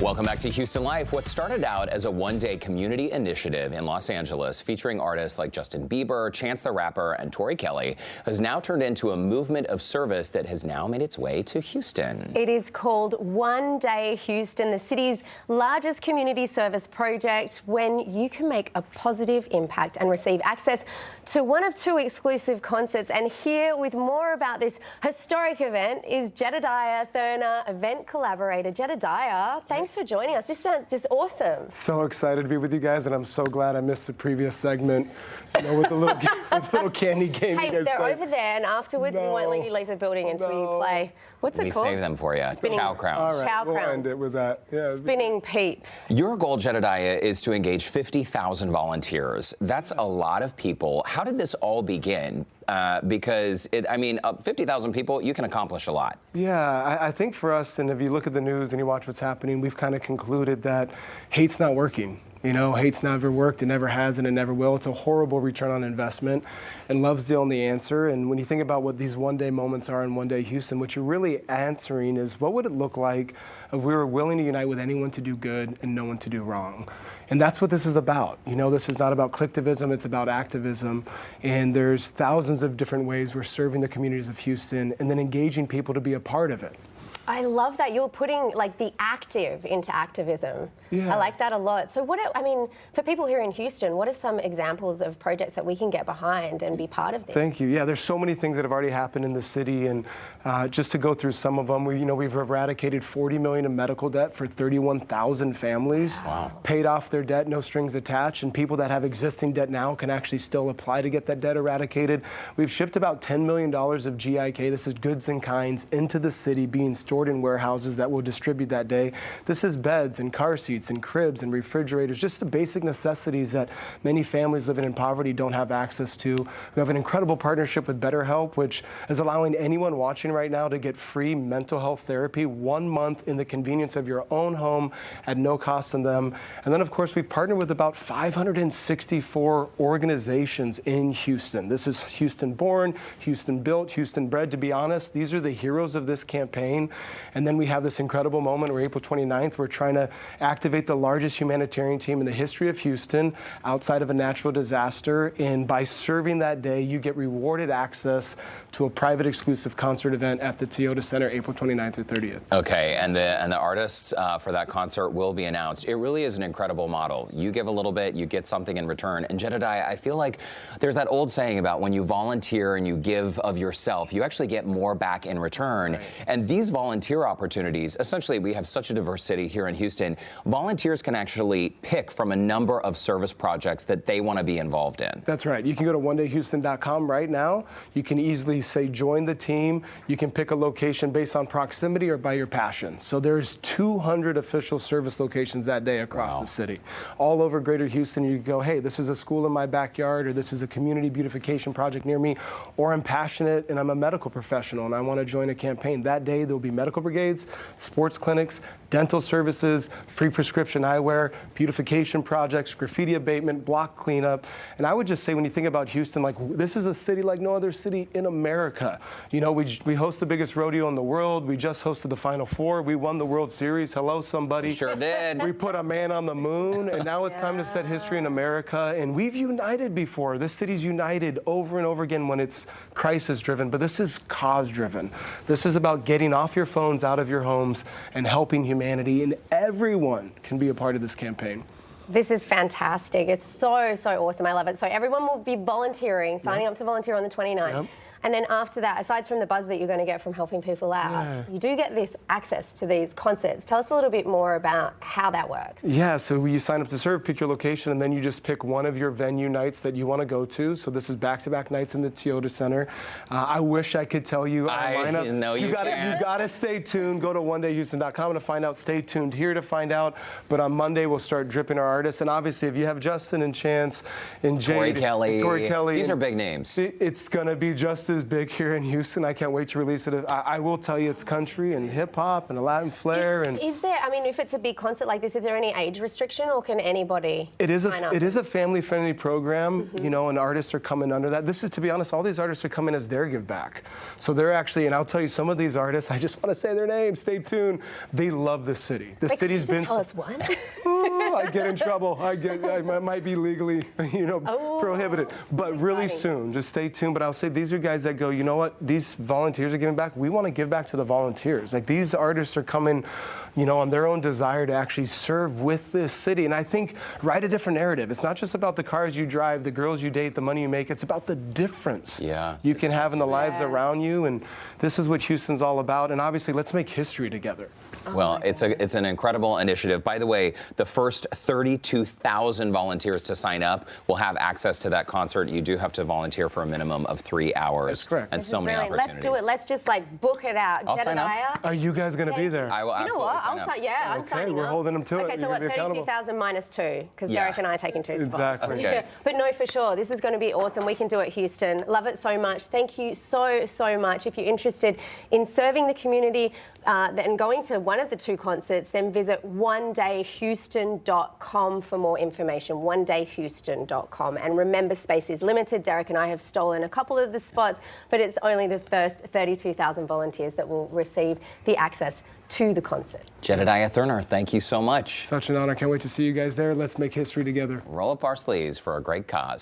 Welcome back to Houston Life. What started out as a one-day community initiative in Los Angeles featuring artists like Justin Bieber, Chance the Rapper, and Tori Kelly has now turned into a movement of service that has now made its way to Houston. It is called 1 Day Houston, the city's largest community service project, when you can make a positive impact and receive access to one of 2 exclusive concerts. And here with more about this historic event is Jedediah Thurner, event collaborator. Jedediah, thanks for joining us. This sounds just awesome. So excited to be with you guys, and I'm so glad I missed the previous segment, you know, with the little candy game. Hey, you guys they're play. over there, and afterwards we won't let you leave the building until you play. What's it called? We saved them for you. Spinning. Chow crowns. All right, Chow we'll crowns. end it with that. Yeah. Spinning peeps. Your goal, Jedediah, is to engage 50,000 volunteers. That's a lot of people. How did this all begin? Because 50,000 people, you can accomplish a lot. Yeah, I think for us, and if you look at the news and you watch what's happening, we've kind of concluded that hate's not working. You know, hate's never worked, it never has, and it never will. It's a horrible return on investment, and love's the only answer. And when you think about what these one-day moments are in 1 Day Houston, what you're really answering is, what would it look like if we were willing to unite with anyone to do good and no one to do wrong? And that's what this is about. You know, this is not about collectivism, it's about activism. And there's thousands of different ways we're serving the communities of Houston and then engaging people to be a part of it. I love that you're putting like the active into activism. Yeah. I like that a lot. So for people here in Houston, what are some examples of projects that we can get behind and be part of this? Thank you. Yeah, there's so many things that have already happened in the city, and just to go through some of them, we've eradicated $40 million in medical debt for 31,000 families. Wow. Paid off their debt, no strings attached, and people that have existing debt now can actually still apply to get that debt eradicated. We've shipped about $10 million of GIK, this is goods in kinds, into the city, being stored in warehouses that will distribute that day. This is beds and car seats and cribs and refrigerators, just the basic necessities that many families living in poverty don't have access to. We have an incredible partnership with BetterHelp, which is allowing anyone watching right now to get free mental health therapy 1 month in the convenience of your own home at no cost to them. And then, of course, we've partnered with about 564 organizations in Houston. This is Houston born, Houston built, Houston bred. To be honest, these are the heroes of this campaign. And then we have this incredible moment where April 29th, we're trying to activate the largest humanitarian team in the history of Houston outside of a natural disaster. And by serving that day, you get rewarded access to a private exclusive concert event at the Toyota Center, April 29th through 30th. Okay, and the artists for that concert will be announced. It really is an incredible model. You give a little bit, you get something in return. And Jedediah, I feel like there's that old saying about when you volunteer and you give of yourself, you actually get more back in return. Right. And these volunteer opportunities, essentially we have such a diverse city here in Houston, volunteers can actually pick from a number of service projects that they want to be involved in. That's right. You can go to 1dayhouston.com right now. You can easily say join the team. You can pick a location based on proximity or by your passion. So there's 200 official service locations that day across the city. All over Greater Houston, you go, hey, this is a school in my backyard, or this is a community beautification project near me, or I'm passionate and I'm a medical professional and I want to join a campaign. That day there'll be medical brigades, sports clinics, dental services, free prescription eyewear, beautification projects, graffiti abatement, block cleanup. And I would just say, when you think about Houston, like, this is a city like no other city in America. You know, we host the biggest rodeo in the world. We just hosted the Final Four. We won the World Series. Hello, somebody. We sure did. We put a man on the moon, and now it's time to set history in America. And we've united before. This city's united over and over again when it's crisis-driven, but this is cause-driven. This is about getting off your phones, out of your homes, and helping humanity, and everyone can be a part of this campaign. This is fantastic. It's so, so awesome. I love it. So everyone will be volunteering, signing up to volunteer on the 29th. Yep. And then after that, aside from the buzz that you're going to get from helping people out, you do get this access to these concerts. Tell us a little bit more about how that works. Yeah, so you sign up to serve, pick your location, and then you just pick one of your venue nights that you want to go to. So this is back-to-back nights in the Toyota Center. I wish I could tell you our lineup. No, you gotta stay tuned. Go to 1dayhouston.com to find out. Stay tuned here to find out. But on Monday, we'll start dripping our artists. And obviously, if you have Justin and Chance and Jade, Tori Kelly. These and are big names. It's going to be just as big here in Houston. I can't wait to release it. I will tell you, it's country and hip hop and a Latin flair. Is there, I mean, if it's a big concert like this, is there any age restriction or can anybody sign up? It is a family-friendly program, you know, and artists are coming under that. This is, to be honest, all these artists are coming as their give back. So they're actually, and I'll tell you, some of these artists, I just want to say their names, stay tuned. They love the city. The city's been. Tell us one. I get in trouble. I might be legally, you know, prohibited. But really soon, just stay tuned. But I'll say these are guys that go, you know what? These volunteers are giving back. We want to give back to the volunteers. Like these artists are coming, you know, on their own desire to actually serve with this city. And I think write a different narrative. It's not just about the cars you drive, the girls you date, the money you make. It's about the difference you can have in the lives around you. And this is what Houston's all about. And obviously, let's make history together. Well, it's an incredible initiative. By the way, the first 32,000 volunteers to sign up will have access to that concert. You do have to volunteer for a minimum of 3 hours. That's correct. And so many opportunities. Let's do it. Let's just like book it out. I'll sign up. Are you guys going to be there? I will absolutely sign up. I'm signing we're up. holding them to it. Okay, so what, 32,000 minus 2? Because Derek and I are taking 2 spots. Exactly. Okay. Yeah. But no, for sure, this is going to be awesome. We can do it, Houston. Love it so much. Thank you so much. If you're interested in serving the community and going to one of the 2 concerts, then visit 1DayHouston.com for more information. 1DayHouston.com. And remember, space is limited. Derek and I have stolen a couple of the spots, but it's only the first 32,000 volunteers that will receive the access to the concert. Jedediah Thurner, thank you so much. Such an honor. Can't wait to see you guys there. Let's make history together. Roll up our sleeves for a great cause.